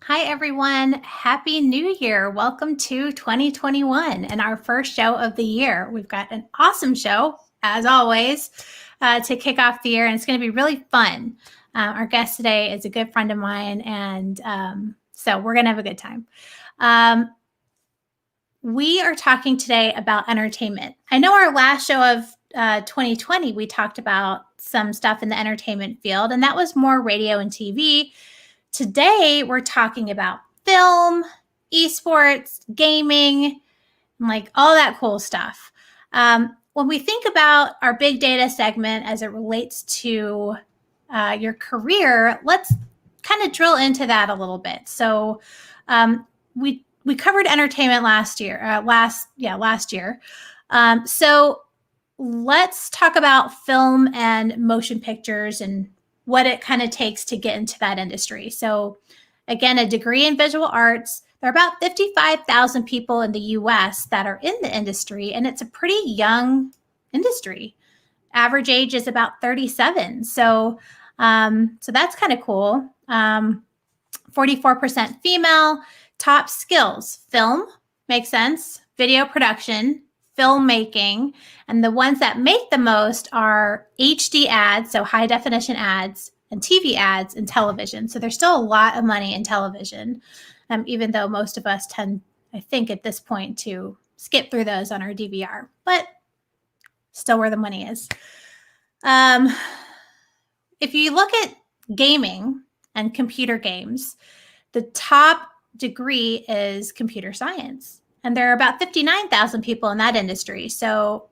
Hi, everyone. Happy New Year. Welcome to 2021 and our first show of the year. We've got an awesome show, as always, to kick off the year, and it's going to be really fun. Our guest today is a good friend of mine, and so we're going to have a good time. We are talking today about entertainment. I know our last show of 2020, we talked about some stuff in the entertainment field, and that was more radio and TV. Today, we're talking about film, esports, gaming, and like all that cool stuff. When we think about our big data segment as it relates to your career, let's kind of drill into that a little bit. So we covered entertainment last year. So let's talk about film and motion pictures and what it kind of takes to get into that industry. So again, a degree in visual arts. There are about 55,000 people in the US that are in the industry, and it's a pretty young industry. Average age is about 37. So that's kind of cool. 44% female. Top skills: film, makes sense, video production, filmmaking, and the ones that make the most are HD ads, so high definition ads, and TV ads and television. So there's still a lot of money in television, even though most of us tend, I think at this point, to skip through those on our DVR, but still where the money is. If you look at gaming and computer games, the top degree is computer science. And there are about 59,000 people in that industry. So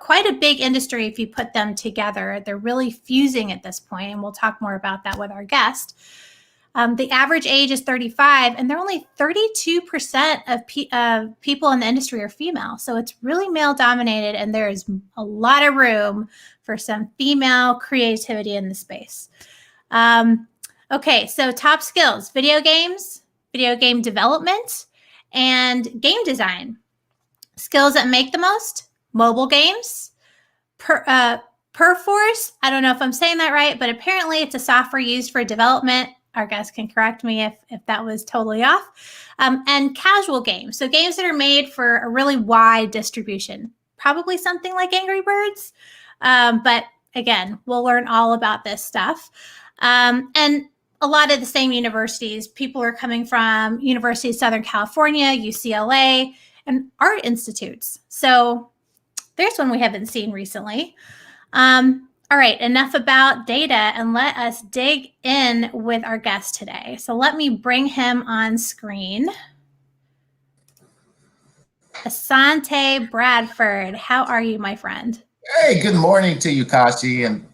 quite a big industry if you put them together. They're really fusing at this point, and we'll talk more about that with our guest. The average age is 35, and they're only 32% of people in the industry are female. So it's really male dominated, and there's a lot of room for some female creativity in the space. Okay, so top skills: video games, video game development, and game design. Skills that make the most: mobile games, Perforce. I don't know if I'm saying that right, but apparently it's a software used for development. Our guest can correct me if that was totally off. And casual games. So games that are made for a really wide distribution. Probably something like Angry Birds. But again, we'll learn all about this stuff. And a lot of the same universities. People are coming from University of Southern California, UCLA, and art institutes. So there's one we haven't seen recently. All right, enough about data, and let us dig in with our guest today. So let me bring him on screen. Asante Bradford, how are you, my friend? Hey, good morning to you, Kashi, and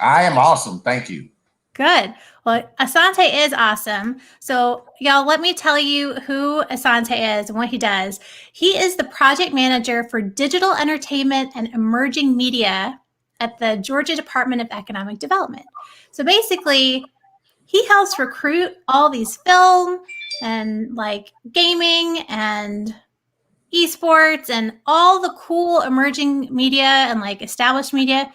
I am awesome. Thank you. Good. Well, Asante is awesome. So y'all, let me tell you who Asante is and what he does. He is the project manager for digital entertainment and emerging media at the Georgia Department of Economic Development. So basically, he helps recruit all these film and like gaming and esports and all the cool emerging media and like established media.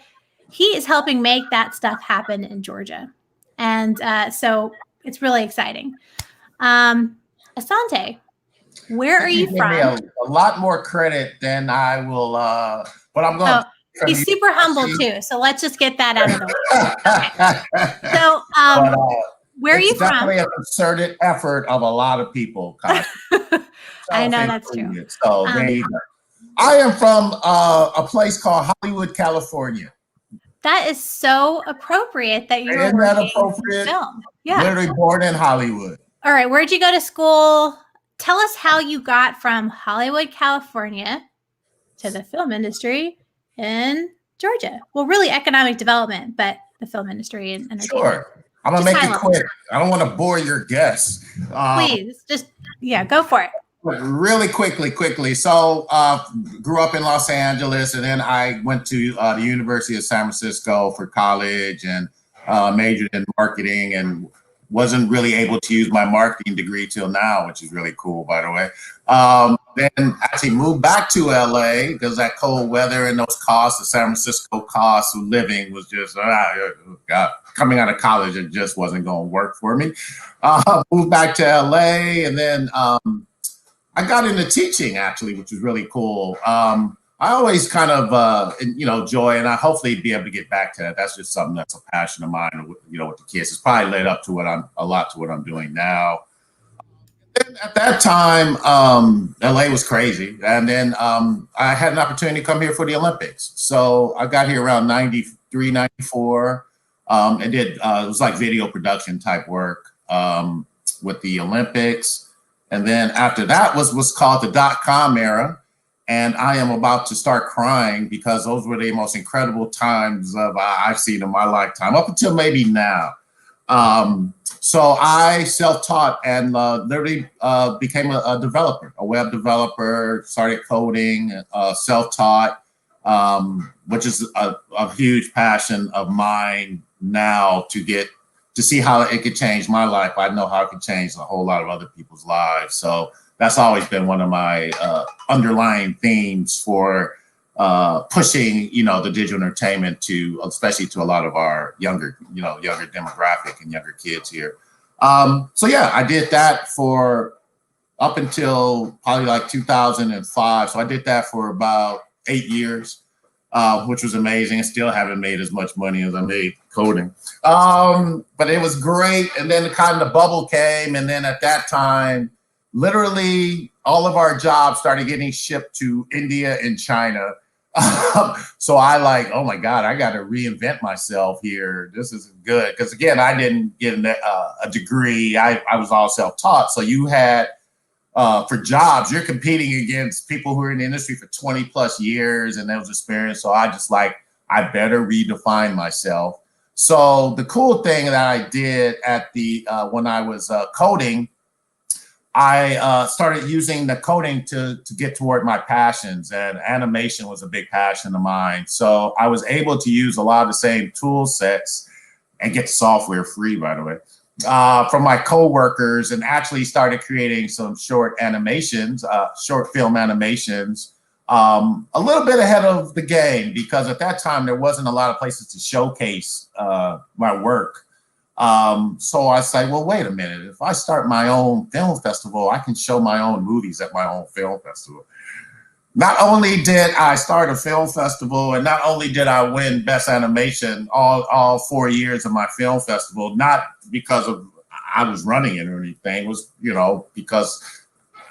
He is helping make that stuff happen in Georgia. And so it's really exciting. Asante, where are you from? Give me a lot more credit than I will, but I'm going to. He's super humble too, so let's just get that out of the way. Okay. So, where are you from? It's definitely a concerted effort of a lot of people. I know that's true. So there you go. I am from a place called Hollywood, California. That is so appropriate that you were working in film. Yeah, literally born in Hollywood. All right, where'd you go to school? Tell us how you got from Hollywood, California, to the film industry in Georgia. Well, really economic development, but the film industry and entertainment. Sure. I'm going to make it quick. I don't want to bore your guests. Please, go for it. Really quickly. So grew up in Los Angeles, and then I went to the University of San Francisco for college and majored in marketing, and wasn't really able to use my marketing degree till now, which is really cool, by the way. then actually moved back to LA because that cold weather and those costs, the San Francisco cost of living was just, God, coming out of college, it just wasn't going to work for me. Moved back to LA, and then I got into teaching actually, which was really cool. I always kind of, enjoy, and I hopefully be able to get back to that. That's just something that's a passion of mine, with the kids. It's probably led up to a lot to what I'm doing now. And at that time, LA was crazy. And then I had an opportunity to come here for the Olympics. So I got here around 93, 94, and did, it was like video production type work with the Olympics. And then after that was what's called the .com era. And I am about to start crying because those were the most incredible times I've seen in my lifetime, up until maybe now. So I self-taught and literally became a developer, a web developer, started coding, self-taught, which is a huge passion of mine now, to see how it could change my life. I know how it could change a whole lot of other people's lives. So that's always been one of my underlying themes for pushing, the digital entertainment especially to a lot of our younger demographic and younger kids here. So yeah, I did that for up until probably like 2005. So I did that for about 8 years, which was amazing. I still haven't made as much money as I made coding. But it was great. And then the bubble came. And then at that time, literally all of our jobs started getting shipped to India and China. So oh my God, I got to reinvent myself here. This isn't good. Because again, I didn't get a degree. I was all self-taught. So you had, for jobs, you're competing against people who are in the industry for 20 plus years and those experience. So I just I better redefine myself. So the cool thing that I did when I was coding, I started using the coding to get toward my passions, and animation was a big passion of mine. So I was able to use a lot of the same tool sets and get the software free, by the way, from my coworkers, and actually started creating some short animations, short film animations, a little bit ahead of the game, because at that time there wasn't a lot of places to showcase my work. So I say, well, wait a minute. If I start my own film festival, I can show my own movies at my own film festival. Not only did I start a film festival, and not only did I win Best Animation all 4 years of my film festival, not because I was running it or anything, it was, because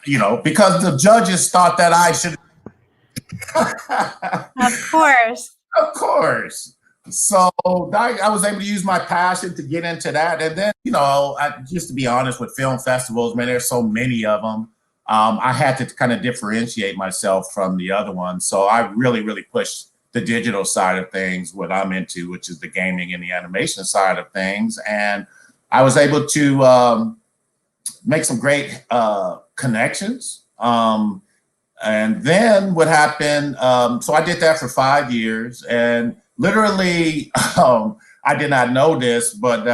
the judges thought that I should. Of course. Of course. So I was able to use my passion to get into that. And then, just to be honest, with film festivals, man, there's so many of them. I had to kind of differentiate myself from the other ones. So I really, really pushed the digital side of things, what I'm into, which is the gaming and the animation side of things. And I was able to make some great connections. And then what happened, so I did that for 5 years, and literally, I did not know this, but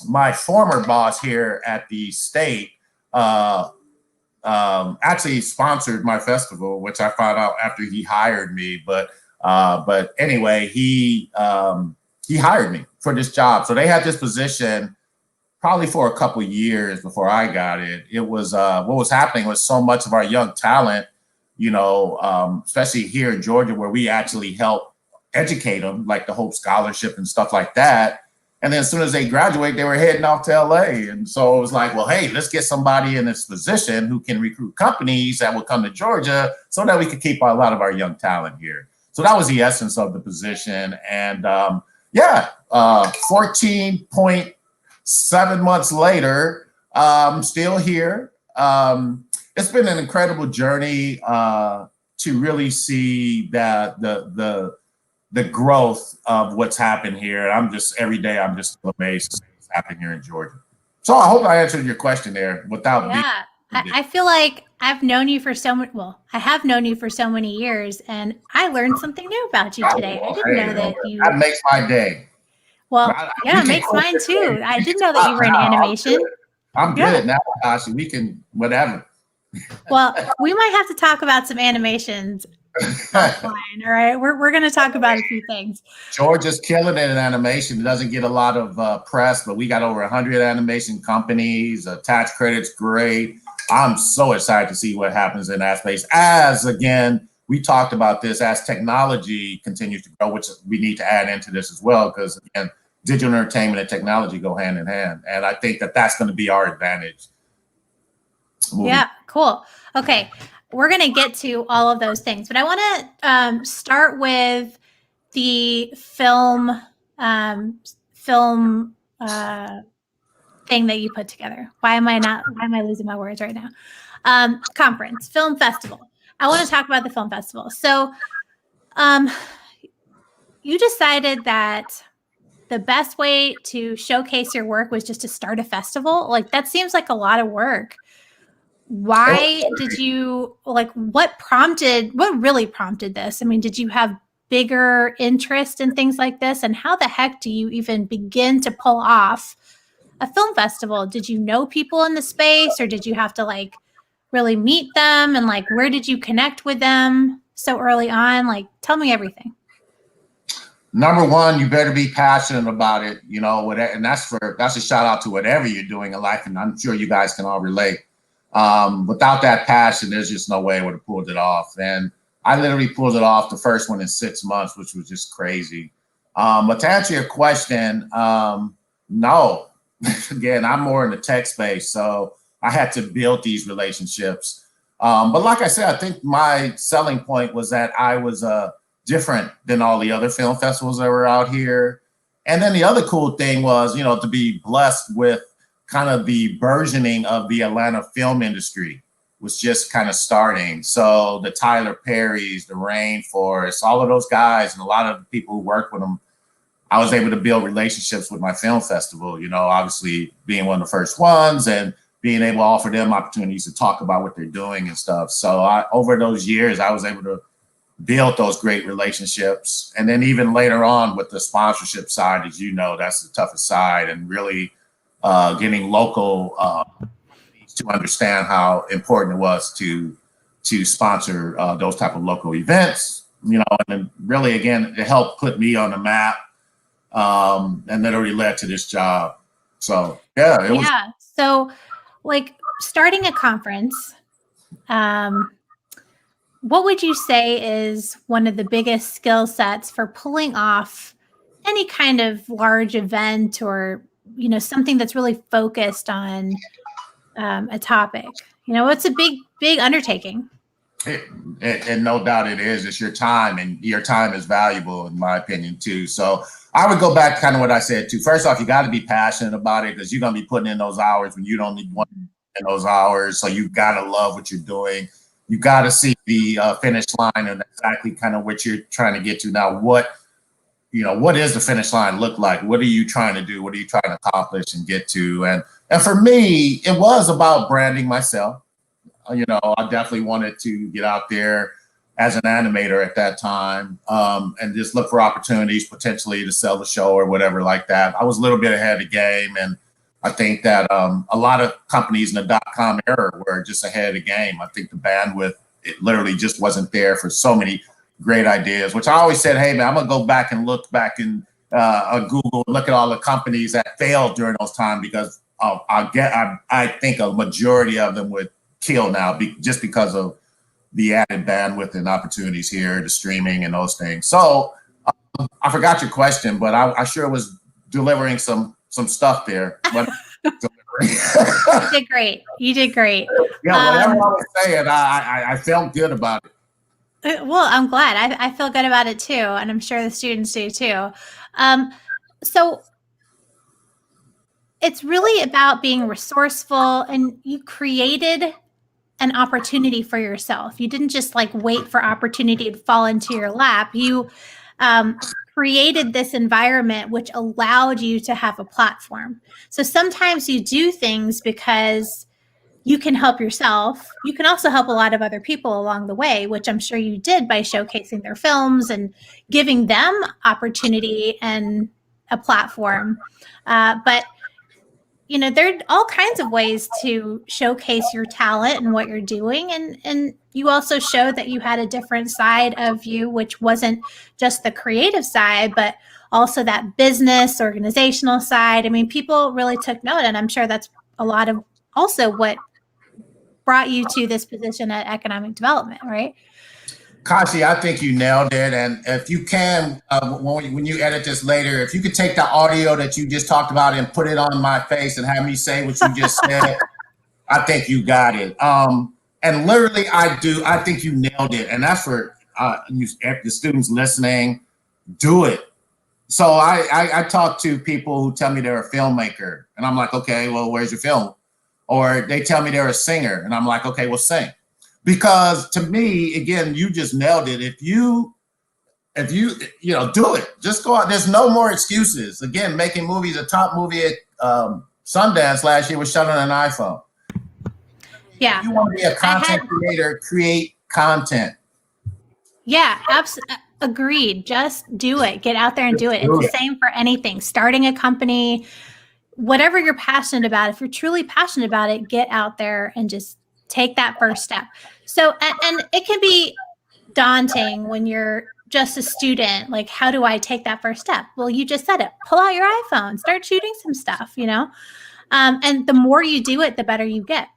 my former boss here at the state actually sponsored my festival, which I found out after he hired me. But anyway, he hired me for this job. So they had this position probably for a couple of years before I got it. It was what was happening was so much of our young talent, especially here in Georgia, where we actually help educate them, like the Hope Scholarship and stuff like that. And then as soon as they graduate, they were heading off to LA. And so it was like, well, hey, let's get somebody in this position who can recruit companies that will come to Georgia so that we could keep a lot of our young talent here. So that was the essence of the position. And 14.7 months later, I'm still here. It's been an incredible journey to really see that the growth of what's happened here. Every day I'm just amazed at what's happening here in Georgia. So I hope I answered your question there without. Yeah, I feel like I've known you for I have known you for so many years, and I learned something new about you today. I didn't know that you. That makes my day. Well, it makes mine too. I didn't know that you were in animation. I'm good now, Kashi. We can whatever. Well, we might have to talk about some animations offline. All right. We're going to talk about a few things. George is killing it in animation. It doesn't get a lot of press, but we got over 100 animation companies. Tax credits, great. I'm so excited to see what happens in that space. As again, we talked about this, as technology continues to grow, which we need to add into this as well, because again, digital entertainment and technology go hand in hand. And I think that that's going to be our advantage. Yeah, cool. Okay. We're going to get to all of those things, but I want to start with the film thing that you put together. Why am I losing my words right now? Conference, film festival. I want to talk about the film festival. So you decided that the best way to showcase your work was just to start a festival. Like, that seems like a lot of work. Why did you, like, what really prompted this? I mean, did you have bigger interest in things like this? And how the heck do you even begin to pull off a film festival? Did you know people in the space, or did you have to like really meet them? And like, where did you connect with them so early on? Like, tell me everything. Number one, you better be passionate about it, you know, and that's a shout out to whatever you're doing in life. And I'm sure you guys can all relate. Without that passion, there's just no way I would have pulled it off. And I literally pulled it off the first one in 6 months, which was just crazy. But to answer your question, no. Again, I'm more in the tech space, so I had to build these relationships. But like I said, I think my selling point was that I was different than all the other film festivals that were out here. And then the other cool thing was, you know, to be blessed with kind of the burgeoning of the Atlanta film industry was just kind of starting. So the Tyler Perrys, the Rainforests, all of those guys, and a lot of the people who work with them, I was able to build relationships with my film festival, you know, obviously being one of the first ones and being able to offer them opportunities to talk about what they're doing and stuff. So over those years, I was able to build those great relationships. And then even later on with the sponsorship side, as you know, that's the toughest side, and really getting local to understand how important it was to sponsor those type of local events, you know, and really, again, it helped put me on the map, and that already led to this job. So, yeah. It was. So, like, starting a conference, what would you say is one of the biggest skill sets for pulling off any kind of large event, or, you know, something that's really focused on a topic? You know, it's a big undertaking. And no doubt it is. It's your time, and your time is valuable, in my opinion, too. So I would go back kind of what I said, too. First off, you got to be passionate about it, because you're going to be putting in those hours when you don't need one in those hours. So you got to love what you're doing. You got to see the finish line and exactly kind of what you're trying to get to. Now, what does the finish line look like? What are you trying to do? What are you trying to accomplish and get to? And for me, it was about branding myself. You know, I definitely wanted to get out there as an animator at that time, and just look for opportunities potentially to sell the show or whatever like that. I was a little bit ahead of the game, and I think that a lot of companies in the .com era were just ahead of the game. I think the bandwidth, it literally just wasn't there for so many great ideas, which I always said, hey, man, I'm going to go back and look back in Google and look at all the companies that failed during those times, because I think a majority of them would kill now just because of the added bandwidth and opportunities here, the streaming and those things. So I forgot your question, but I sure was delivering some stuff there. But You did great. You did great. Yeah, whatever I was saying, I felt good about it. Well, I'm glad. I feel good about it too, and I'm sure the students do too. So it's really about being resourceful, and you created an opportunity for yourself. You didn't just like wait for opportunity to fall into your lap. You created this environment which allowed you to have a platform. So sometimes you do things because you can help yourself. You can also help a lot of other people along the way, which I'm sure you did by showcasing their films and giving them opportunity and a platform. But you know, there are all kinds of ways to showcase your talent and what you're doing. And you also showed that you had a different side of you, which wasn't just the creative side, but also that business, organizational side. I mean, people really took note, and I'm sure that's a lot of also what brought you to this position at economic development, right? Kashi, I think you nailed it. And if you can, when you edit this later, if you could take the audio that you just talked about and put it on my face and have me say what you just said, I think you got it. And literally, I think you nailed it. And that's for the students listening, do it. So I talk to people who tell me they're a filmmaker. And I'm like, okay, well, where's your film? Or they tell me they're a singer. And I'm like, okay, well, sing. Because to me, again, you just nailed it. If you do it, just go out. There's no more excuses. Again, making movies, a top movie at Sundance last year was shot on an iPhone. Yeah. If you want to be a content creator, create content. Yeah, absolutely. Agreed. Just do it. Get out there and do it. It's the same for anything. Starting a company, whatever you're passionate about. If you're truly passionate about it, get out there and just take that first step. So, and it can be daunting when you're just a student. Like, how do I take that first step? Well, you just said it. Pull out your iPhone, start shooting some stuff, you know? And the more you do it, the better you get.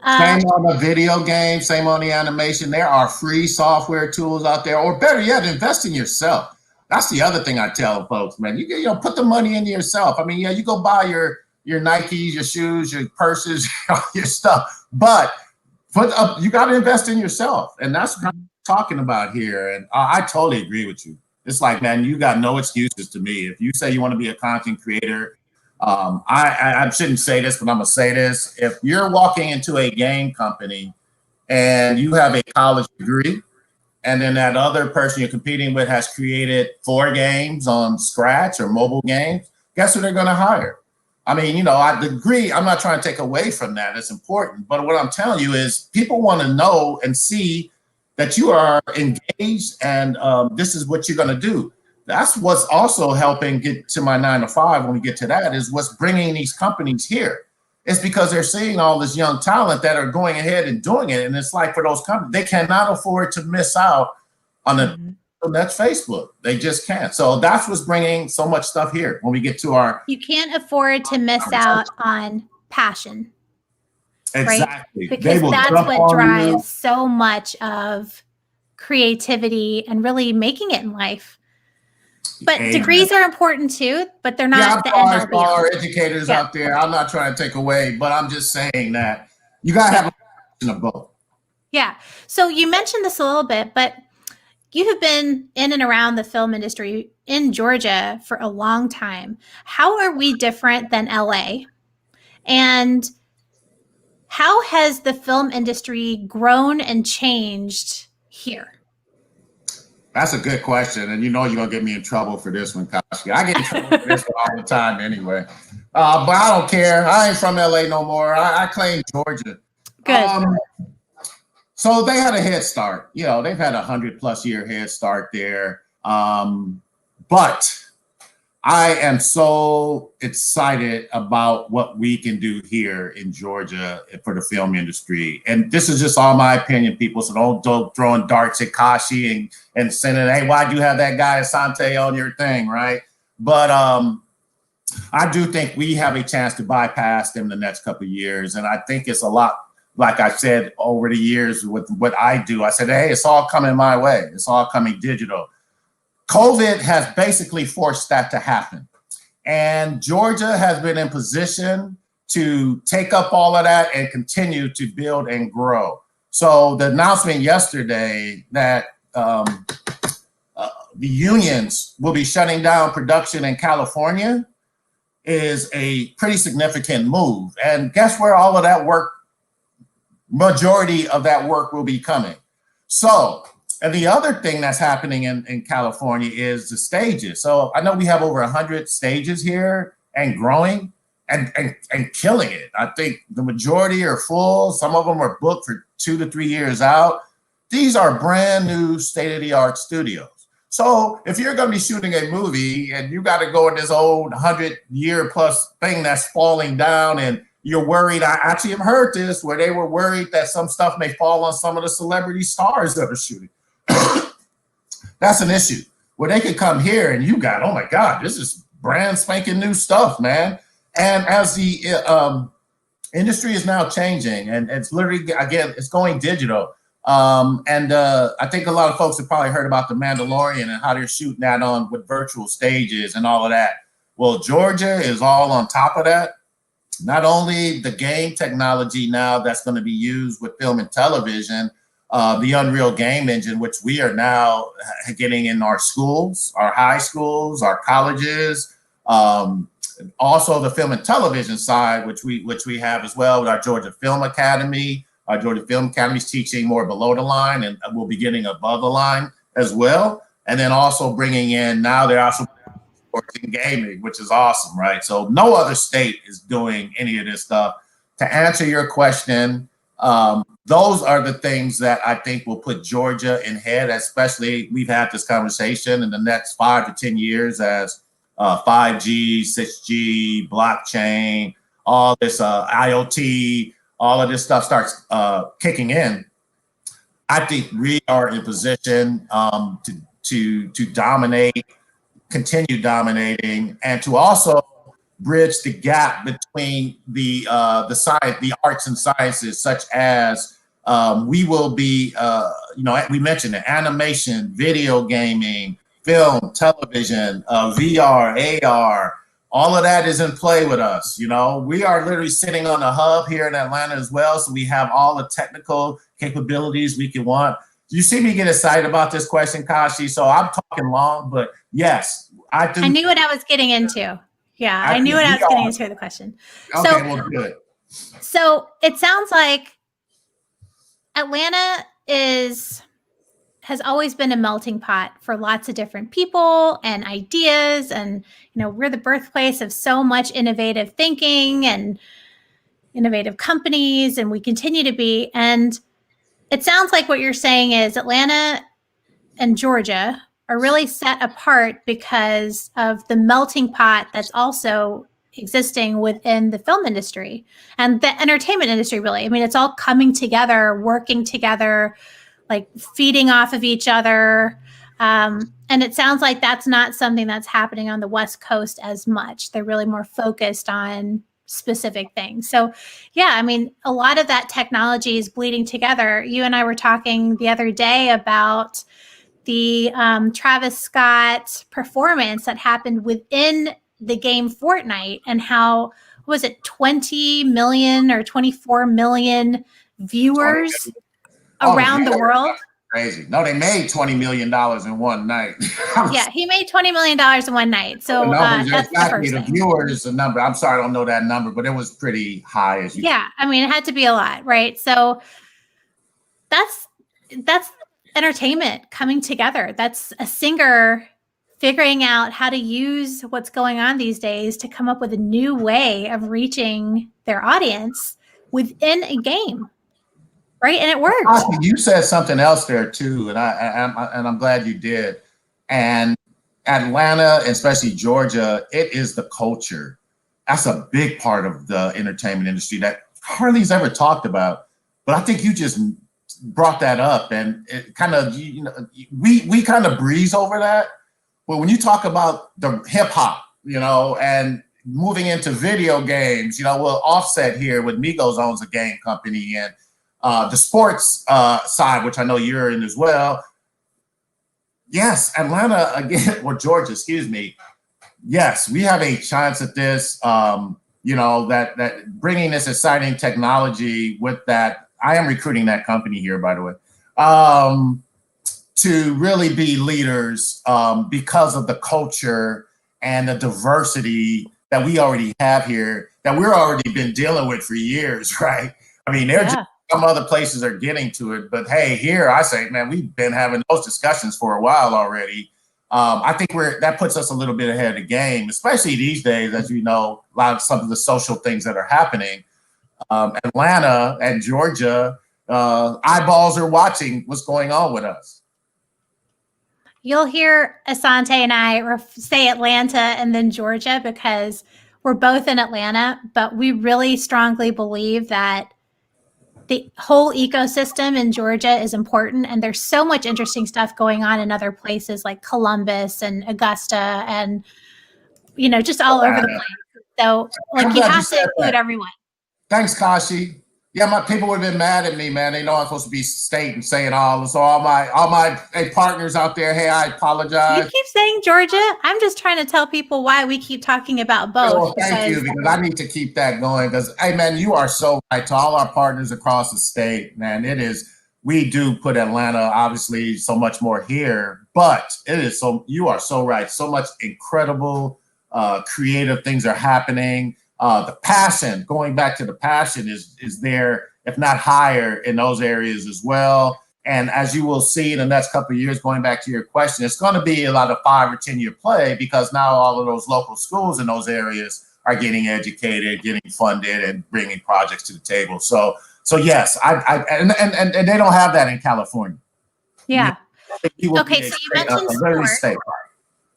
Same on the video game, same on the animation. There are free software tools out there, or better yet, invest in yourself. That's the other thing I tell folks, man. You know, put the money into yourself. I mean, yeah, you go buy your Nikes, your shoes, your purses, your stuff, but you got to invest in yourself, and that's what I'm talking about here. And I totally agree with you. It's like, man, you got no excuses to me. If you say you want to be a content creator, I shouldn't say this, but I'm gonna say this. If you're walking into a game company and you have a college degree, and then that other person you're competing with has created 4 games on Scratch or mobile games, guess who they're going to hire? I mean, you know, I agree. I'm not trying to take away from that. It's important. But what I'm telling you is people want to know and see that you are engaged and this is what you're going to do. That's what's also helping get to my 9 to 5 when we get to that, is what's bringing these companies here. It's because they're seeing all this young talent that are going ahead and doing it. And it's like, for those companies, they cannot afford to miss out on the next Facebook. They just can't. So that's what's bringing so much stuff here when we get to our... You can't afford to miss out on passion. Exactly. Right? Because that's what drives so much of creativity and really making it in life. But degrees are important too, but they're not the end all be all. Our educators out there, I'm not trying to take away, but I'm just saying that you got to have a passion of both. Yeah. So you mentioned this a little bit, but you have been in and around the film industry in Georgia for a long time. How are we different than LA? And how has the film industry grown and changed here? That's a good question. And you know you're going to get me in trouble for this one, Kashi. I get in trouble for this one all the time anyway. But I don't care. I ain't from LA no more. I claim Georgia. Good. So they had a head start. You know, they've had a 100+ year head start there. But I am so excited about what we can do here in Georgia for the film industry. And this is just all my opinion, people. So don't throwing darts at Kashi and saying, hey, why'd you have that guy Asante on your thing, right? But I do think we have a chance to bypass them the next couple of years. And I think it's a lot, like I said, over the years with what I do. I said, hey, it's all coming my way. It's all coming digital. COVID has basically forced that to happen. And Georgia has been in position to take up all of that and continue to build and grow. So the announcement yesterday that the unions will be shutting down production in California is a pretty significant move. And guess where all of that work, majority of that work will be coming. So, and the other thing that's happening in California is the stages. So I know we have over 100 stages here and growing and killing it. I think the majority are full. Some of them are booked for 2 to 3 years out. These are brand new state-of-the-art studios. So if you're going to be shooting a movie and you got to go in this old 100-year-plus thing that's falling down, and you're worried, I actually have heard this where they were worried that some stuff may fall on some of the celebrity stars that are shooting. That's an issue where they could come here and you got, oh my God, this is brand spanking new stuff, man. And as the industry is now changing, and it's literally, again, it's going digital. I think a lot of folks have probably heard about The Mandalorian and how they're shooting that on with virtual stages and all of that. Well, Georgia is all on top of that. Not only the game technology now that's going to be used with film and television, the Unreal Game Engine, which we are now getting in our schools, our high schools, our colleges, also the film and television side, which we have as well with our Georgia Film Academy. Our Georgia Film Academy is teaching more below the line, and we'll be getting above the line as well. And then also bringing in, now they're also sports and gaming, which is awesome, right? So no other state is doing any of this stuff. To answer your question, those are the things that I think will put Georgia in head, especially we've had this conversation in the next 5 to 10 years as 5G, 6G, blockchain, all this IoT, all of this stuff starts kicking in. I think we are in position to dominate, continue dominating, and to also bridge the gap between the science, the arts and sciences, such as we will be, we mentioned it, animation, video gaming, film, television, VR, AR. All of that is in play with us. We are literally sitting on a hub here in Atlanta as well. So we have all the technical capabilities we can want. You see me get excited about this question, Kashi. So I'm talking long, but yes, I do. I knew what I was getting into. Yeah, I knew what I was getting into the question. Okay, well, good. So it sounds like Atlanta has always been a melting pot for lots of different people and ideas. And, we're the birthplace of so much innovative thinking and innovative companies, and we continue to be. And it sounds like what you're saying is Atlanta and Georgia are really set apart because of the melting pot that's also existing within the film industry and the entertainment industry, really. I mean, it's all coming together, working together, like feeding off of each other. And it sounds like that's not something that's happening on the West Coast as much. They're really more focused on specific things. So yeah, I mean, a lot of that technology is bleeding together. You and I were talking the other day about the Travis Scott performance that happened within the game Fortnite, and how, was it 20 million or 24 million viewers around the world? Crazy. No, they made $20 million in one night. Yeah, he made $20 million in one night. So that's the first thing. The viewers, the number, I'm sorry, I don't know that number, but it was pretty high. Yeah, I mean, it had to be a lot, right? So that's entertainment coming together. That's a singer figuring out how to use what's going on these days to come up with a new way of reaching their audience within a game. Right, and it worked. You said something else there too, and I'm glad you did. And Atlanta, especially Georgia, it is the culture. That's a big part of the entertainment industry that hardly's ever talked about. But I think you just brought that up, and it kind of, we kind of breeze over that. But when you talk about the hip hop, and moving into video games, we'll Offset here with Migos owns a game company, and the sports side, which I know you're in as well. Yes, Atlanta again, or Georgia, excuse me. Yes, we have a chance at this. That bringing this exciting technology with that. I am recruiting that company here, by the way, to really be leaders because of the culture and the diversity that we already have here, that we're already been dealing with for years, right? I mean, some other places are getting to it, but hey, here I say, man, we've been having those discussions for a while already. I think that puts us a little bit ahead of the game, especially these days, as you know, a lot of some of the social things that are happening. Atlanta and Georgia, eyeballs are watching what's going on with us. You'll hear Asante and I say Atlanta and then Georgia because we're both in Atlanta, but we really strongly believe that the whole ecosystem in Georgia is important. And there's so much interesting stuff going on in other places like Columbus and Augusta and, just all over the place. So like you have to include everyone. Thanks, Kashi. Yeah, my people would have been mad at me, man. They know I'm supposed to be state and saying all. So all my partners out there, hey, I apologize. You keep saying Georgia. I'm just trying to tell people why we keep talking about both. Well, thank you, because I need to keep that going. Because, hey, man, you are so right. To all our partners across the state, man, we do put Atlanta, obviously, so much more here, but you are so right. So much incredible, creative things are happening. The passion, going back to the passion, is there, if not higher, in those areas as well. And as you will see in the next couple of years, going back to your question, it's going to be a lot of 5 or 10 year play, because now all of those local schools in those areas are getting educated, getting funded, and bringing projects to the table. So yes, and they don't have that in California. Yeah. Okay, so you mentioned sports.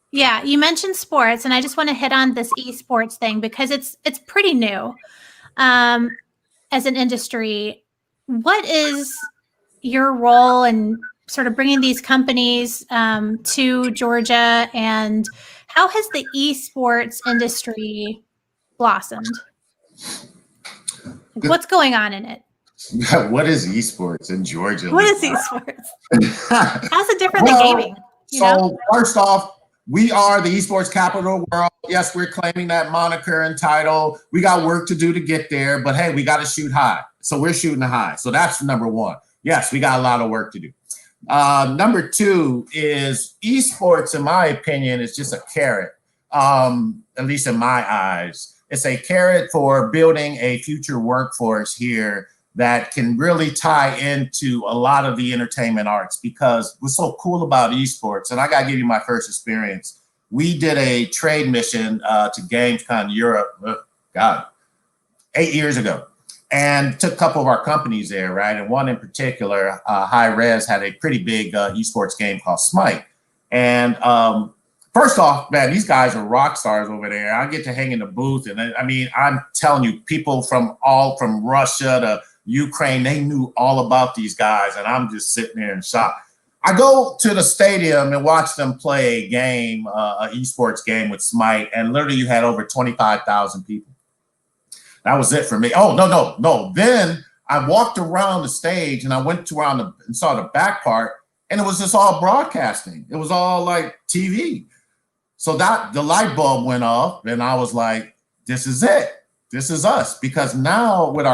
Yeah, you mentioned sports, and I just want to hit on this esports thing because it's pretty new as an industry. What is your role in sort of bringing these companies to Georgia, and how has the esports industry blossomed? What's going on in it? What is esports in Georgia? What is esports? How's it different than gaming? First off, we are the esports capital of the world. Yes, we're claiming that moniker and title. We got work to do to get there, but hey, we got to shoot high. So we're shooting high. So that's number one. Yes, we got a lot of work to do. Number two is esports, in my opinion, is just a carrot, at least in my eyes. It's a carrot for building a future workforce here that can really tie into a lot of the entertainment arts, because what's so cool about esports, and I got to give you my first experience. We did a trade mission to Gamescom Europe, 8 years ago, and took a couple of our companies there, right? And one in particular, High Res, had a pretty big esports game called Smite. And first off, man, these guys are rock stars over there. I get to hang in the booth, and I mean, I'm telling you, people from Russia to Ukraine, they knew all about these guys, and I'm just sitting there in shock. I go to the stadium and watch them play a game, an esports game with Smite, and literally you had over 25,000 people. That was it for me. Oh, no. Then I walked around the stage and I went around and saw the back part, and it was just all broadcasting. It was all like TV. So that the light bulb went off, and I was like, this is it. This is us. Because now with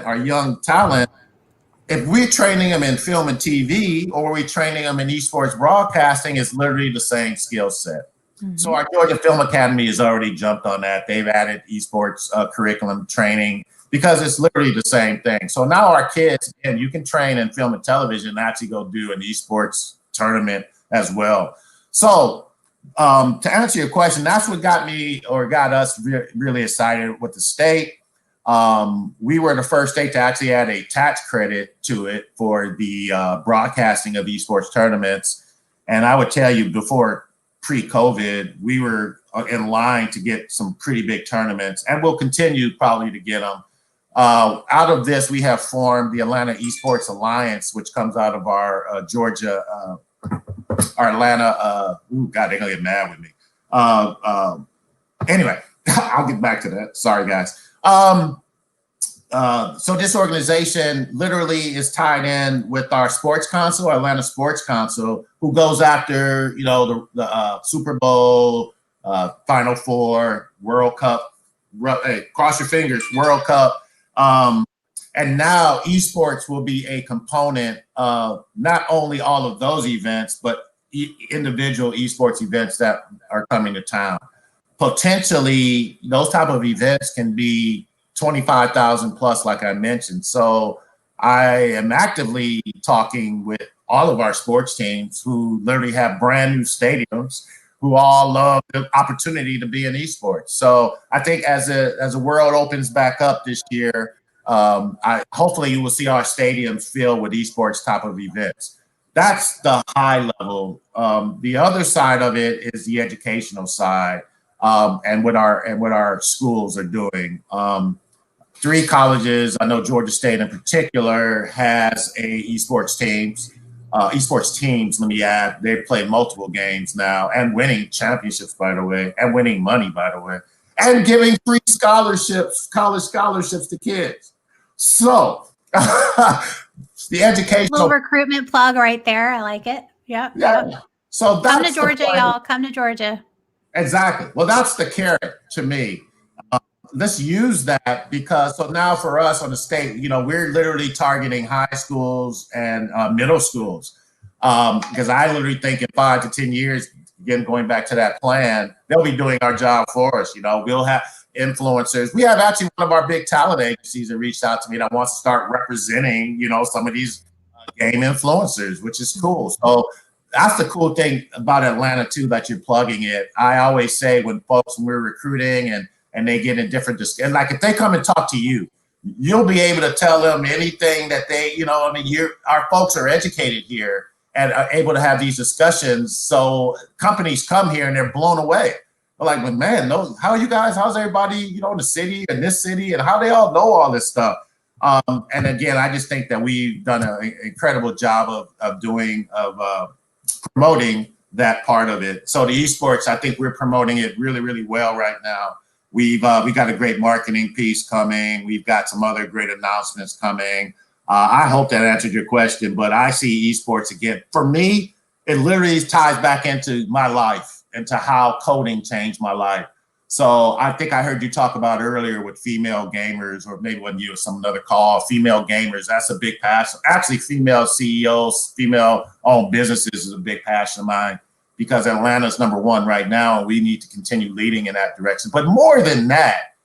our young talent, if we're training them in film and TV, or we're training them in esports broadcasting, it's literally the same skill set. Mm-hmm. So our Georgia Film Academy has already jumped on that. They've added esports curriculum training, because it's literally the same thing. So now our kids, and you can train in film and television and actually go do an esports tournament as well. So to answer your question, that's what got us really excited with the state. We were the first state to actually add a tax credit to it for the broadcasting of esports tournaments. And I would tell you, before pre-COVID, we were in line to get some pretty big tournaments, and we'll continue probably to get them. Out of this, we have formed the Atlanta Esports Alliance, which comes out of our Georgia, our Atlanta. They're gonna get mad with me. Anyway, I'll get back to that. Sorry, guys. So this organization literally is tied in with our sports council, our Atlanta Sports Council, who goes after, the Super Bowl, Final Four, World Cup, cross your fingers, World Cup. And now esports will be a component of not only all of those events, but individual esports events that are coming to town. Potentially, those type of events can be 25,000 plus, like I mentioned. So I am actively talking with all of our sports teams who literally have brand new stadiums, who all love the opportunity to be in esports. So I think as the world opens back up this year, hopefully you will see our stadiums filled with esports type of events. That's the high level. The other side of it is the educational side, and what our schools are doing. Three colleges, I know Georgia State in particular, has a esports teams. Esports teams, let me add, they've played multiple games now and winning championships, by the way, and winning money, by the way, and giving free scholarships, college scholarships to kids. So the educational little recruitment plug right there. I like it. Yep. Yeah. Yep. So Come to Georgia, y'all. Come to Georgia. Exactly. Well, that's the carrot to me. Let's use that because so now for us on the state, we're literally targeting high schools and middle schools because I literally think in 5 to 10 years, again, going back to that plan, they'll be doing our job for us. We'll have influencers. We have actually one of our big talent agencies that reached out to me that wants to start representing, some of these game influencers, which is cool. So that's the cool thing about Atlanta too, that you're plugging it. I always say when we're recruiting and they get in different and like if they come and talk to you, you'll be able to tell them anything that they, our folks are educated here and are able to have these discussions. So companies come here and they're blown away. They're like, well, man, how are you guys? How's everybody, in the city and this city and how they all know all this stuff. And again, I just think that we've done an incredible job of promoting that part of it. So the esports, I think we're promoting it really, really well right now. We got a great marketing piece coming. We've got some other great announcements coming. I hope that answered your question, but I see esports again. For me, it literally ties back into my life, into how coding changed my life. So I think I heard you talk about earlier with female gamers, or maybe when you was some other call, female gamers, that's a big passion. Actually, female CEOs, female-owned businesses is a big passion of mine because Atlanta's #1 right now, and we need to continue leading in that direction. But more than that,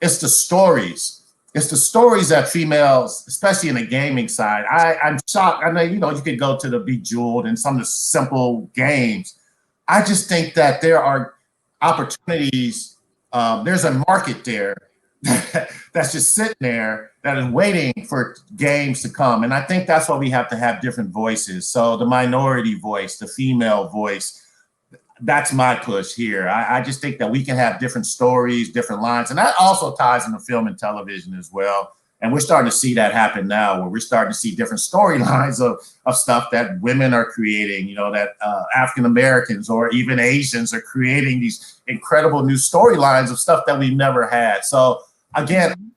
it's the stories. It's the stories that females, especially in the gaming side, I'm shocked. I know, you could go to the Bejeweled and some of the simple games. I just think that there are opportunities. There's a market there that's just sitting there that is waiting for games to come. And I think that's why we have to have different voices. So the minority voice, the female voice, that's my push here. I just think that we can have different stories, different lines. And that also ties into film and television as well. And we're starting to see that happen now, where we're starting to see different storylines of stuff that women are creating, that African Americans or even Asians are creating these incredible new storylines of stuff that we've never had. So again,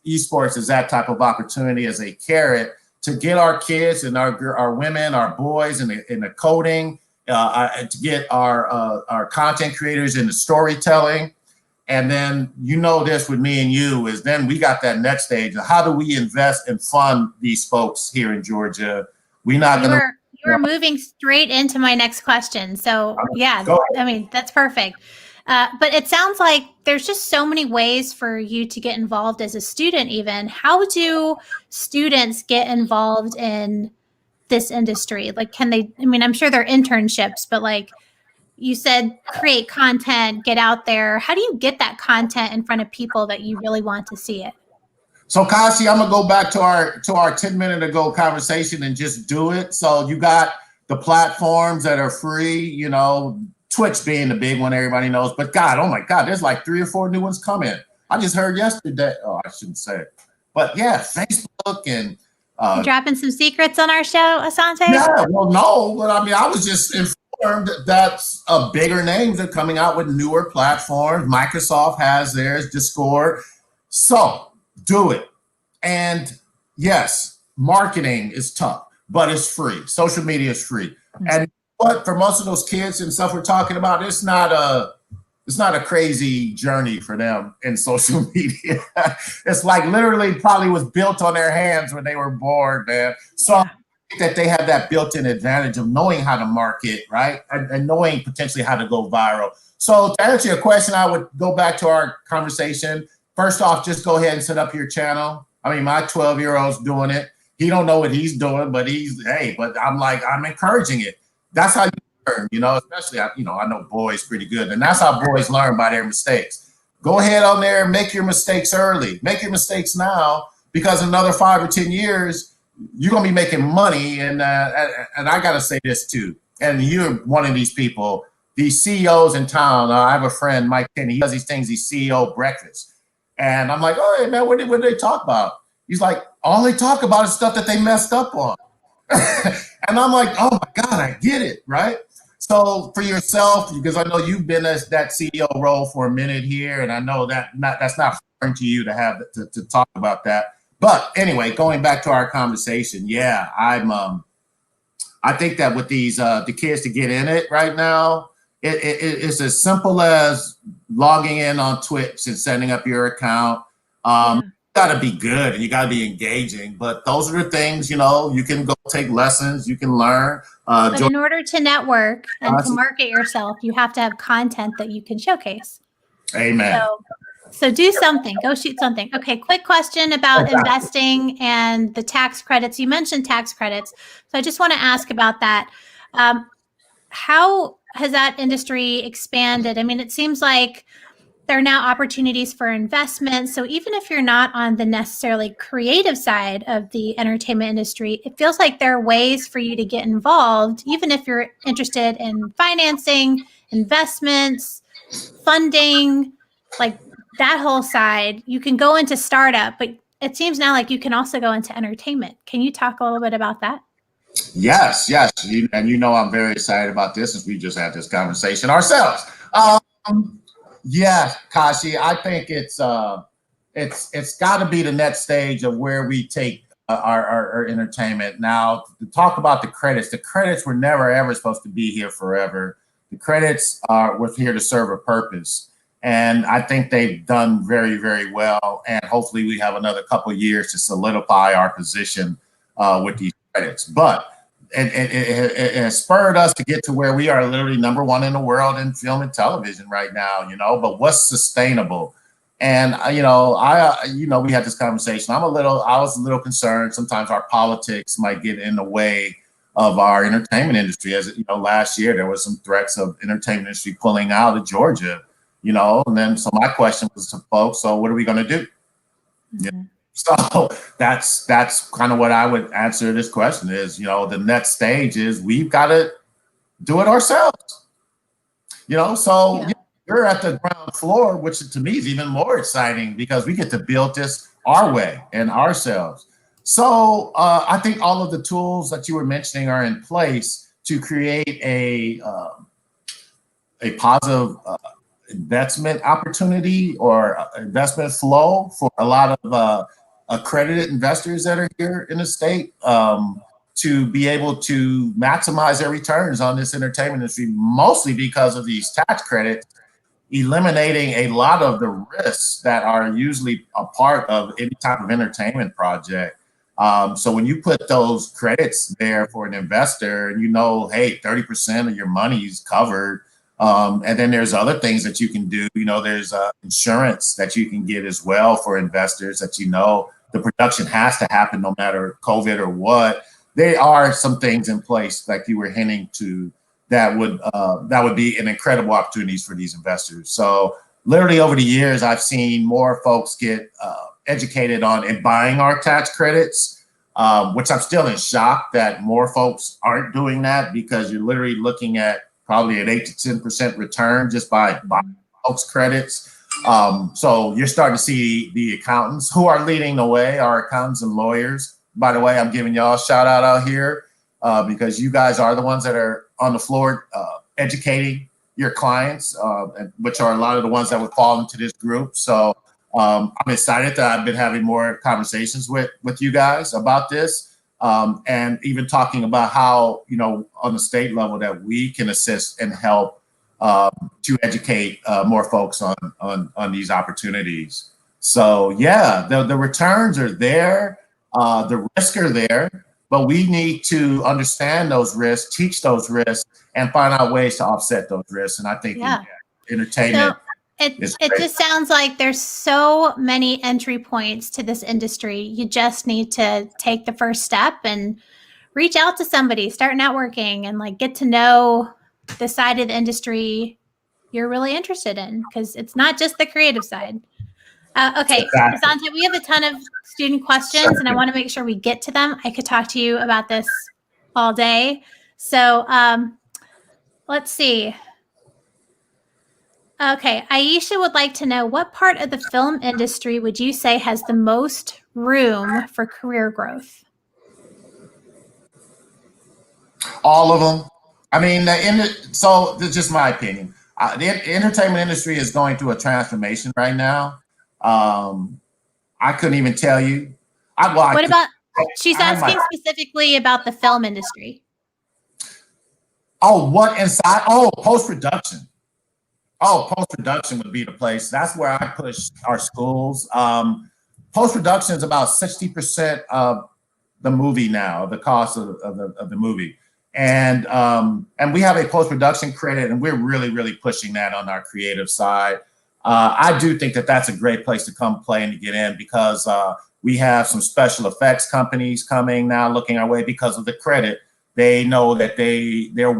esports is that type of opportunity as a carrot to get our kids and our women, our boys in the coding, to get our content creators in the storytelling. And then, this with me and you is then we got that next stage. How do we invest and fund these folks here in Georgia? We're not going to. You were moving straight into my next question. So yeah, I mean, that's perfect. But it sounds like there's just so many ways for you to get involved as a student even. How do students get involved in this industry? Like, I'm sure there are internships, but like, you said create content, get out there. How do you get that content in front of people that you really want to see it? So Kashi, I'm gonna go back to our 10 minute ago conversation and just do it. So you got the platforms that are free, Twitch being the big one everybody knows, but oh my God, there's like 3 or 4 new ones coming. I just heard yesterday. Oh, I shouldn't say it, but yeah, Facebook and you dropping some secrets on our show, Asante? Yeah, well, no, but I was just informed that bigger names are coming out with newer platforms. Microsoft has theirs, Discord. So do it. And yes, marketing is tough, but it's free. Social media is free. Mm-hmm. And but for most of those kids and stuff we're talking about, it's not a crazy journey for them in social media. It's like literally probably was built on their hands when they were born, man. So I think that they have that built-in advantage of knowing how to market, right? And knowing potentially how to go viral. So to answer your question, I would go back to our conversation. First off, just go ahead and set up your channel. I mean, my 12-year-old's doing it. He don't know what he's doing, but I'm encouraging it. That's how you learn, especially, I know boys pretty good. And that's how boys learn by their mistakes. Go ahead on there and make your mistakes early. Make your mistakes now, because in another 5 or 10 years, you're going to be making money. And I got to say this too. And you're one of these people, these CEOs in town. I have a friend, Mike Kenny. He does these things, these CEO breakfasts. And I'm like, oh, hey, man, what do they talk about? He's like, all they talk about is stuff that they messed up on. And I'm like, oh my God, I get it, right? So for yourself, because I know you've been as that CEO role for a minute here, and I know that that's not foreign to you to have to talk about that. But anyway, going back to our conversation, yeah, I think that with these the kids to get in it right now, it's as simple as logging in on Twitch and setting up your account. You got to be good and you got to be engaging, but those are the things, you know, you can go take lessons, you can learn. But in order to network and to market yourself, you have to have content that you can showcase. Amen. So do something, go shoot something. Okay, quick question about investing and the tax credits. You mentioned tax credits. So I just want to ask about that. How has that industry expanded? I mean, it seems like there are now opportunities for investment. So even if you're not on the necessarily creative side of the entertainment industry, it feels like there are ways for you to get involved, even if you're interested in financing, investments, funding, like that whole side. You can go into startup, but it seems now like you can also go into entertainment. Can you talk a little bit about that? Yes. And you know, I'm very excited about this since we just had this conversation ourselves. Yeah, Kashi, I think it's got to be the next stage of where we take our entertainment. Now, to talk about the credits were never ever supposed to be here forever. The credits were here to serve a purpose, and I think they've done very, very well. And hopefully, we have another couple of years to solidify our position with these credits. But it has spurred us to get to where we are literally number one in the world in film and television right now, you know, but what's sustainable? And, you know, we had this conversation. I was a little concerned. Sometimes our politics might get in the way of our entertainment industry. As you know, last year, there was some threats of entertainment industry pulling out of Georgia, you know, and then, so my question was to folks, so what are we going to do? Mm-hmm. Yeah. So that's kind of what I would answer this question is, you know, the next stage is we've got to do it ourselves, you know, so yeah. You're at the ground floor, which to me is even more exciting because we get to build this our way and ourselves. So I think all of the tools that you were mentioning are in place to create a positive investment opportunity or investment flow for a lot of accredited investors that are here in the state to be able to maximize their returns on this entertainment industry, mostly because of these tax credits, eliminating a lot of the risks that are usually a part of any type of entertainment project. So when you put those credits there for an investor and you know, hey, 30% of your money is covered, and then there's other things that you can do. You know, there's insurance that you can get as well for investors that, you know, the production has to happen no matter COVID or what. There are some things in place like you were hinting to that would be an incredible opportunities for these investors. So literally over the years, I've seen more folks get educated on and buying our tax credits, which I'm still in shock that more folks aren't doing that because you're literally looking at probably an 8 to 10% return just by buying folks credits. So you're starting to see the accountants who are leading the way, our accountants and lawyers. By the way, I'm giving y'all a shout out here because you guys are the ones that are on the floor educating your clients, which are a lot of the ones that would fall into this group. So I'm excited that I've been having more conversations with you guys about this and even talking about how, you know, on the state level that we can assist and help to educate more folks on these opportunities. So yeah, the returns are there, the risks are there, but we need to understand those risks, teach those risks, and find out ways to offset those risks. And I think entertainment. So it just sounds like there's so many entry points to this industry. You just need to take the first step and reach out to somebody, start networking, and like get to know the side of the industry you're really interested in, because it's not just the creative side. Okay, Exactly. Asante, we have a ton of student questions, and I want to make sure we get to them. I could talk to you about this all day. So let's see. Okay, Aisha would like to know, what part of the film industry would you say has the most room for career growth? All of them. I mean, so this is just my opinion. The entertainment industry is going through a transformation right now. I couldn't even tell you. What about, she's I have my, asking specifically about the film industry. oh, what inside? Oh, post production. Oh, post production would be the place. That's where I push our schools. Post production is about 60% of the movie now, the cost of the movie. And we have a post production credit, and we're really pushing that on our creative side. I do think that that's a great place to come play and to get in, because we have some special effects companies coming now looking our way because of the credit. They know that they're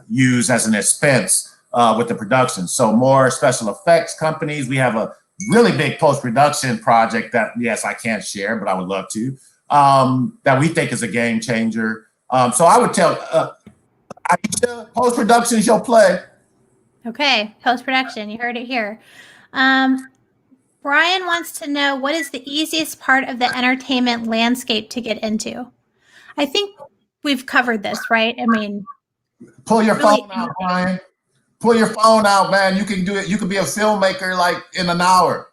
used as an expense with the production. So more special effects companies. We have a really big post-production project that, yes, I can't share, but I would love to, that we think is a game changer. So I would tell Aisha, post-production is your play. Okay, post-production, you heard it here. Brian wants to know, what is the easiest part of the entertainment landscape to get into? I think we've covered this, right? I mean, pull your really phone out, Brian. Pull your phone out, man. You can do it. You can be a filmmaker like in an hour.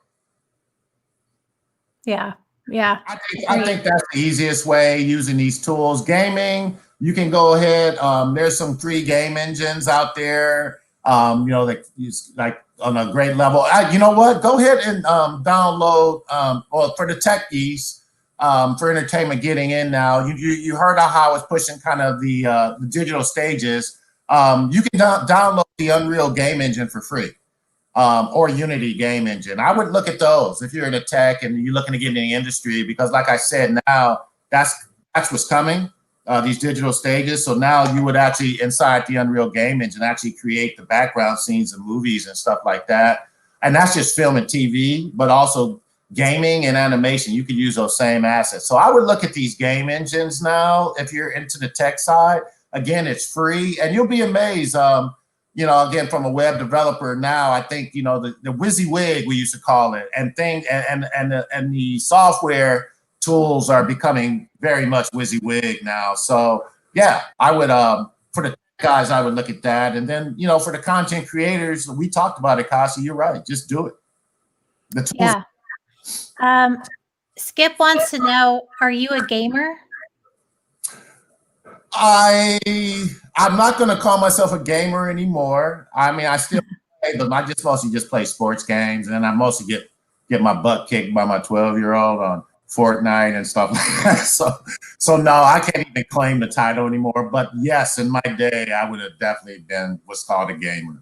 Yeah. I think that's the easiest way, using these tools. Gaming, you can go ahead. There's some free game engines out there. That use like on a great level. You know what? Go ahead and download. Well, for the techies, for entertainment getting in now, you heard how I was pushing kind of the digital stages. You can download the Unreal Game Engine for free, or Unity Game Engine. I would look at those if you're in a tech and you're looking to get in the industry, because, like I said, now that's what's coming. These digital stages. So now you would actually, inside the Unreal Game Engine, actually create the background scenes of movies and stuff like that. And that's just film and TV, but also gaming and animation. You could use those same assets. So I would look at these game engines now if you're into the tech side. Again, it's free, and you'll be amazed. Again, from a web developer now, I think, the WYSIWYG, we used to call it, and the software tools are becoming very much WYSIWYG now. So yeah, I would, for the guys, I would look at that. And then, for the content creators, we talked about it, Kashi, you're right. Just do it. The tools. Yeah. Skip wants to know, are you a gamer? I'm not going to call myself a gamer anymore. I mean, I still play, but I just mostly just play sports games, and I mostly get my butt kicked by my 12-year-old on Fortnite and stuff like that. So no, I can't even claim the title anymore. But yes, in my day, I would have definitely been what's called a gamer.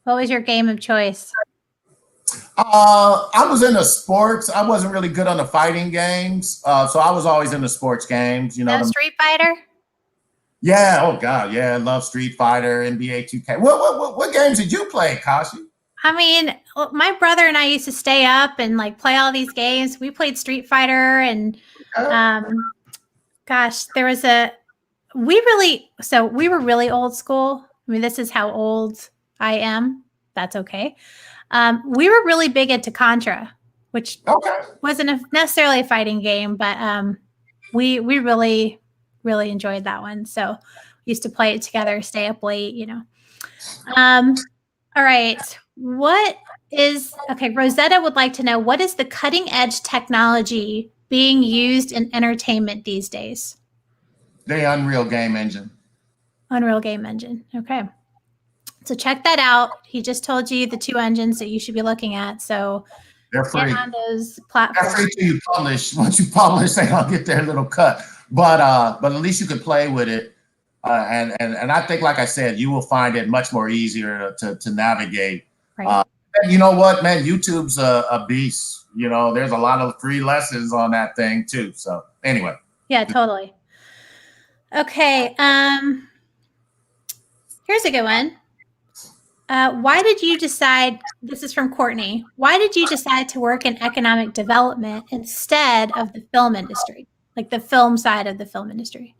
What was your game of choice? I was into sports. I wasn't really good on the fighting games, so I was always into sports games. No Street Fighter. Yeah. Oh God. Yeah. I love Street Fighter, NBA 2K. What games did you play, Kashi? I mean, my brother and I used to stay up and like play all these games. We played Street Fighter, and gosh, we were really old school. I mean, this is how old I am. That's okay. We were really big into Contra, which wasn't necessarily a fighting game, but we really enjoyed that one. So we used to play it together, stay up late, All right. Rosetta would like to know, what is the cutting edge technology being used in entertainment these days? The Unreal Game Engine. Unreal Game Engine. Okay. So check that out. He just told you the two engines that you should be looking at. So they're free. Get on those platforms. They're free till you publish. Once you publish, they don't get their little cut. But at least you can play with it. And I think, like I said, you will find it much more easier to navigate. Right. And you know what, man? YouTube's a beast. There's a lot of free lessons on that thing too. So anyway. Yeah, totally. Okay. Here's a good one. Why did you decide, this is from Courtney, why did you decide to work in economic development instead of the film industry, like the film side of the film industry?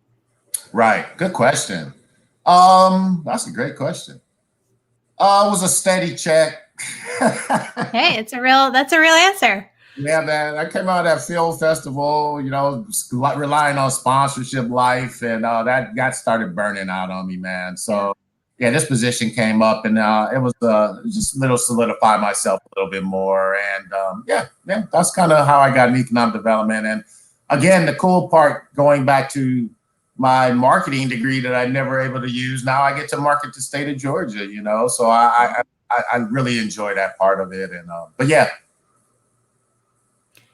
Right. Good question. That's a great question. It was a steady check. Hey, that's a real answer. Yeah, man. I came out of that film festival, relying on sponsorship life, and that got started burning out on me, man. So, yeah, this position came up, and it was just a little solidify myself a little bit more. And yeah, that's kind of how I got in economic development. And again, the cool part, going back to my marketing degree that I never able to use, now I get to market the state of Georgia, So I really enjoy that part of it. And but yeah.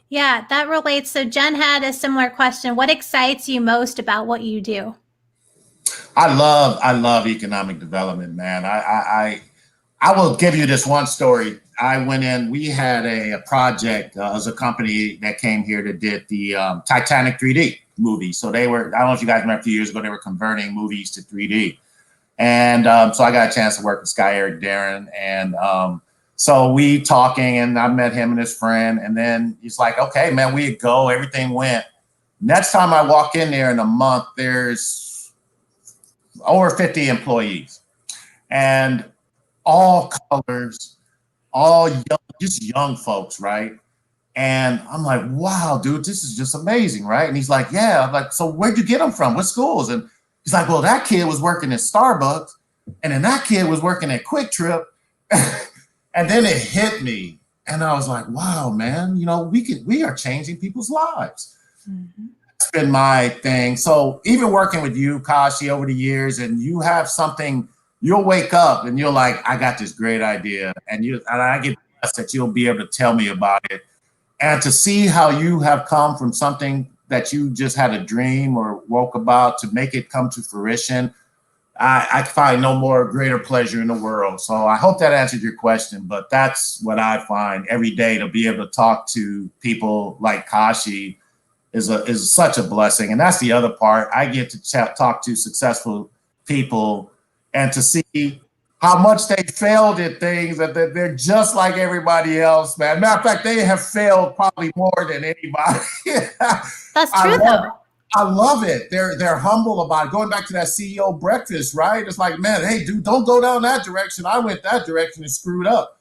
Yeah, that relates. So Jen had a similar question. What excites you most about what you do? I love economic development, man. I will give you this one story. I went in, we had a project as a company that came here that did the Titanic 3D movie. So they were, I don't know if you guys remember a few years ago, they were converting movies to 3D. And so I got a chance to work with Sky Eric Darren. And so we talking, and I met him and his friend. And then he's like, okay, man, we go, everything went. Next time I walk in there in a month, there's over 50 employees and all colors, all young, just young folks, right? And I'm like, wow, dude, this is just amazing, right? And he's like, yeah. I'm like, so where'd you get them from? What schools? And he's like, well, that kid was working at Starbucks, and then that kid was working at Quick Trip. And then it hit me, and I was like, wow, man, we are changing people's lives. Mm-hmm. That's been my thing. So even working with you, Kashi, over the years, and you have something, you'll wake up and you're like, I got this great idea. And I get that you'll be able to tell me about it. And to see how you have come from something that you just had a dream or woke about to make it come to fruition, I find no more greater pleasure in the world. So I hope that answered your question, but that's what I find every day, to be able to talk to people like Kashi is such a blessing. And that's the other part. I get to talk to successful people and to see how much they failed at things, that they're just like everybody else, man. Matter of fact, they have failed probably more than anybody. That's true, though. I love it. They're humble about it. Going back to that CEO breakfast, right? It's like, man, hey, dude, don't go down that direction. I went that direction and screwed up.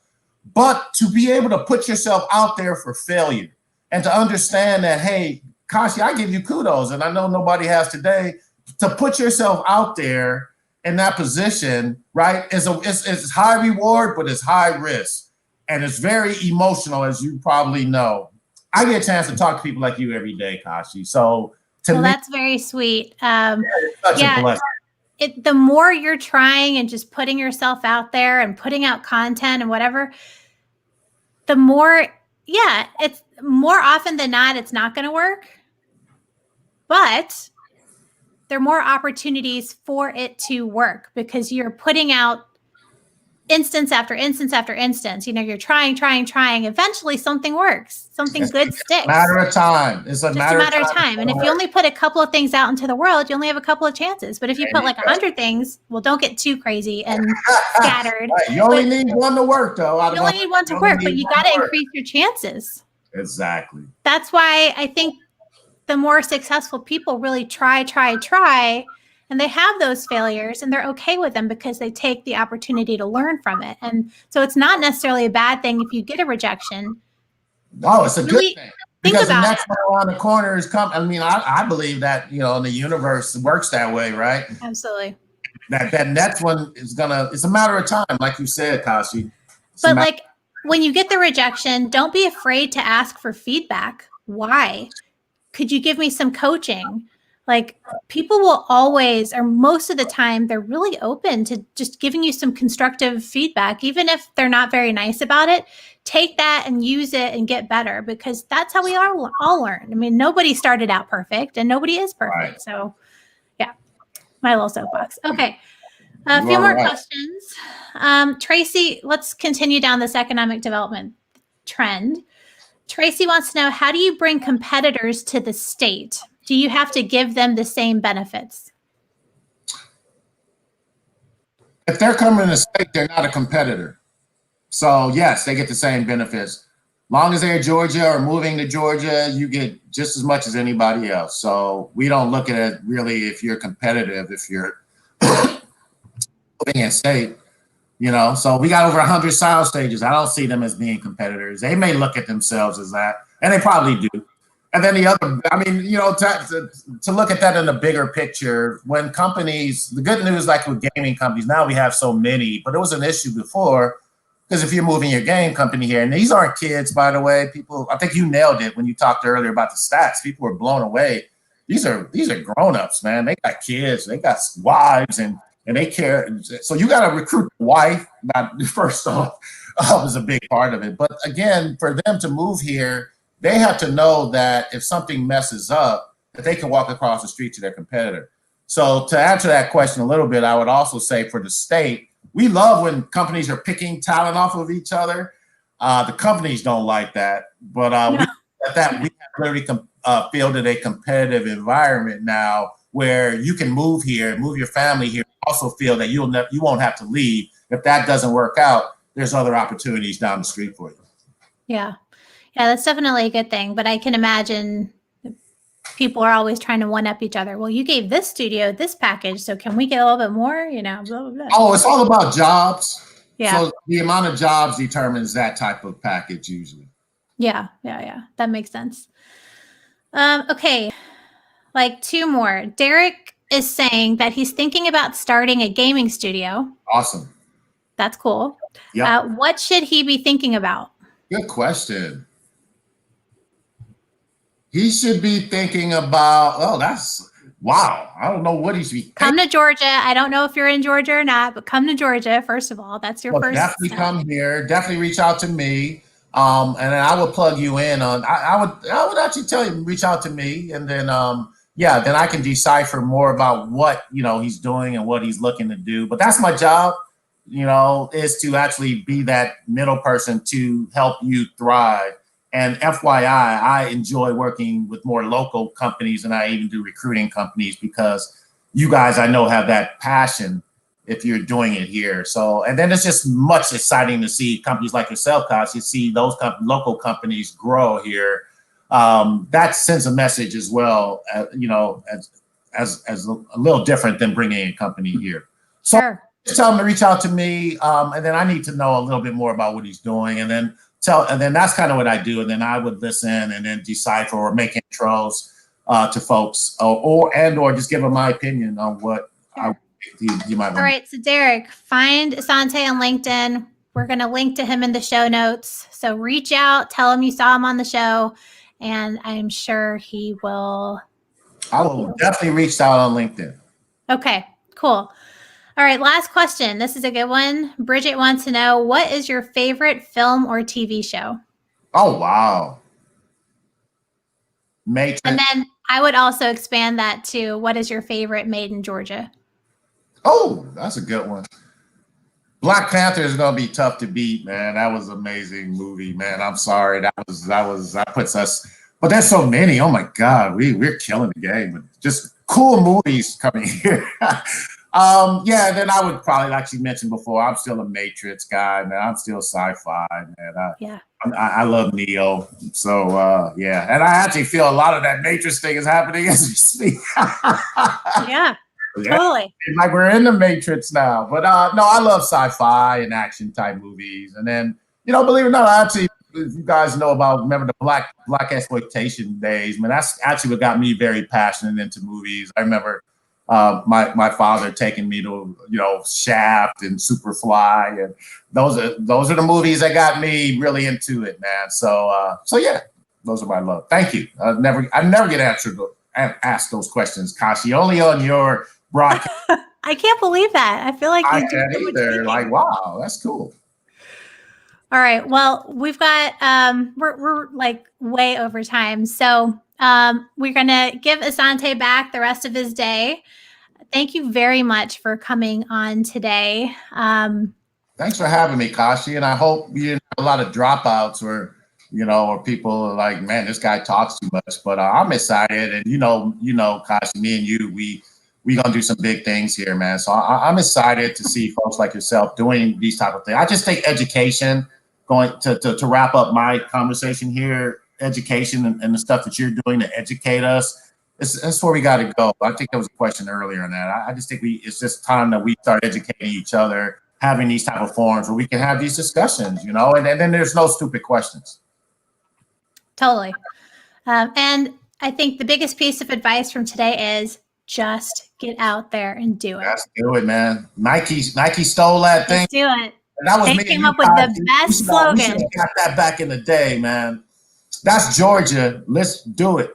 But to be able to put yourself out there for failure and to understand that, hey, Kashi, I give you kudos, and I know nobody has today, to put yourself out there in that position, right? It's high reward, but it's high risk. And it's very emotional, as you probably know. I get a chance to talk to people like you every day, Kashi. So that's very sweet. The more you're trying and just putting yourself out there and putting out content and whatever, the more, it's more often than not, it's not going to work. But there are more opportunities for it to work because you're putting out instance after instance after instance. You're trying. Eventually something works. Something good sticks. It's a matter of time. It's just a matter of time. And if you only put a couple of things out into the world, you only have a couple of chances. But if you put like 100 things, well, don't get too crazy and scattered. Right. You only need one to work, though. You only need one to work, but you got to increase your chances. Exactly. That's why I think the more successful people really try. And they have those failures and they're okay with them because they take the opportunity to learn from it. And so it's not necessarily a bad thing if you get a rejection. Oh, it's a good thing. Because the next one around the corner is coming. I mean, I believe that, the universe works that way, right? Absolutely. That next one is it's a matter of time, like you said, Kashi. But like when you get the rejection, don't be afraid to ask for feedback. Why? Could you give me some coaching? Like people will always, or most of the time, they're really open to just giving you some constructive feedback, even if they're not very nice about it. Take that and use it and get better because that's how we all learn. I mean, nobody started out perfect and nobody is perfect. Right. So yeah, my little soapbox. Okay. A few more questions. Tracy, let's continue down this economic development trend. Tracy wants to know, how do you bring competitors to the state? Do you have to give them the same benefits? if they're coming in the state, they're not a competitor. So yes, they get the same benefits. Long as they're in Georgia or moving to Georgia, you get just as much as anybody else. So we don't look at it really if you're competitive, if you're moving in state, you know. So we got over 100 sound stages. I don't see them as being competitors. They may look at themselves as that, and they probably do. And then the other, I mean, you know, to look at that in the bigger picture, when companies, the good news, like with gaming companies, now we have so many, but it was an issue before, because if you're moving your game company here, and these aren't kids, by the way, people, I think you nailed it when you talked earlier about the stats. People were blown away. These are grown-ups, man. They got kids, they got wives, and they care. So you got to recruit the wife, not first off, is a big part of it. But again, for them to move here, they have to know that if something messes up, that they can walk across the street to their competitor. So to answer that question a little bit, I would also say for the state, we love when companies are picking talent off of each other. The companies don't like that, but we have literally fielded a competitive environment now where you can move here, move your family here, also feel that you won't have to leave. If that doesn't work out, there's other opportunities down the street for you. Yeah. Yeah, that's definitely a good thing. But I can imagine people are always trying to one up each other. Well, you gave this studio this package, so can we get a little bit more? You know, blah, blah, blah. Oh, it's all about jobs. Yeah. So the amount of jobs determines that type of package usually. Yeah. That makes sense. Okay. Like 2 more. Derek is saying that he's thinking about starting a gaming studio. Awesome. That's cool. Yeah. What should he be thinking about? Good question. He should be thinking about, wow. I don't know what he should be. Come to Georgia. I don't know if you're in Georgia or not, but come to Georgia, first of all. That's your first definitely step. Come here. Definitely reach out to me. And then I would plug you in on, I would actually tell you, reach out to me. And then, then I can decipher more about what, he's doing and what he's looking to do. But that's my job, is to actually be that middle person to help you thrive. And FYI, I enjoy working with more local companies than I even do recruiting companies, because you guys, I know, have that passion if you're doing it here. So, and then it's just much exciting to see companies like yourself, Kashi, see those local companies grow here. That sends a message as well, as a little different than bringing a company here. So Sure. Just tell him to reach out to me, and then I need to know a little bit more about what he's doing, and then that's kind of what I do. And then I would listen and then decipher or make intros to folks, or just give them my opinion on what you might want. All right. So Derek, find Asante on LinkedIn. We're going to link to him in the show notes. So reach out, tell him you saw him on the show, and I'm sure he will. I will definitely reach out on LinkedIn. Okay, cool. All right, last question. This is a good one. Bridget wants to know, what is your favorite film or TV show? Oh, wow. Matrix. And then I would also expand that to, what is your favorite made in Georgia? Oh, that's a good one. Black Panther is going to be tough to beat, man. That was an amazing movie, man. I'm sorry. That puts us, but there's so many. Oh my God, we're killing the game. Just cool movies coming here. Then I would probably, like you mentioned before, I'm still a Matrix guy, man. I'm still sci-fi, man. I love Neo. So, and I actually feel a lot of that Matrix thing is happening as we speak. Yeah, totally. Like we're in the Matrix now. But no, I love sci-fi and action type movies. And then, believe it or not, I actually, you guys remember the black exploitation days, man. That's actually what got me very passionate into movies. I remember my father taking me to Shaft and Superfly, and those are the movies that got me really into it, man. So yeah, those are my love. Thank you. I never get asked those questions, Kashi. Only on your broadcast. I can't believe that. I feel like I can't either. Like, wow, that's cool. All right. Well, we've got we're like way over time, so we're gonna give Asante back the rest of his day. Thank you very much for coming on today. Thanks for having me, Kashi, and I hope you didn't have a lot of dropouts or people are like, man, this guy talks too much. But I'm excited, and Kashi, me and you, we're going to do some big things here, man. So I'm excited to see folks like yourself doing these type of things. I just think education, going to wrap up my conversation here, education and the stuff that you're doing to educate us, that's where we got to go. I think there was a question earlier on that. I just think it's just time that we start educating each other, having these type of forums where we can have these discussions, you know, and then there's no stupid questions. Totally. And I think the biggest piece of advice from today is just get out there and do it. Let's do it, man. Nike stole that thing. Let's do it. That was they me came up with the best slogan. We should have got that back in the day, man. That's Georgia. Let's do it.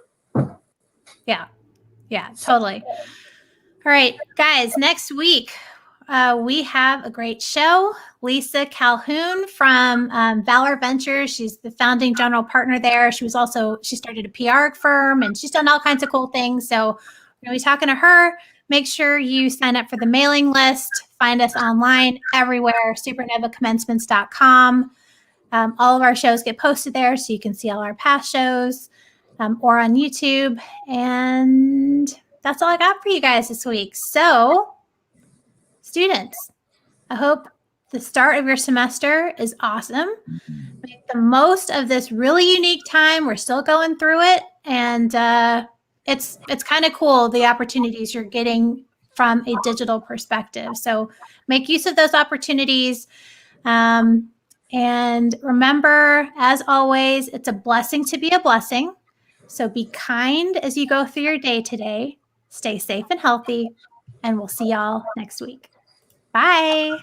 Yeah, totally. All right, guys, next week we have a great show. Lisa Calhoun from Valor Ventures. She's the founding general partner there. She started a PR firm and she's done all kinds of cool things. So we're going to be talking to her. Make sure you sign up for the mailing list. Find us online everywhere, supernovacommemncements.com. All of our shows get posted there so you can see all our past shows or on YouTube. And that's all I got for you guys this week. So, students, I hope the start of your semester is awesome. Make the most of this really unique time. We're still going through it. And it's kind of cool, the opportunities you're getting from a digital perspective. So make use of those opportunities. And remember, as always, it's a blessing to be a blessing. So be kind as you go through your day today. Stay safe and healthy. And we'll see y'all next week. Bye.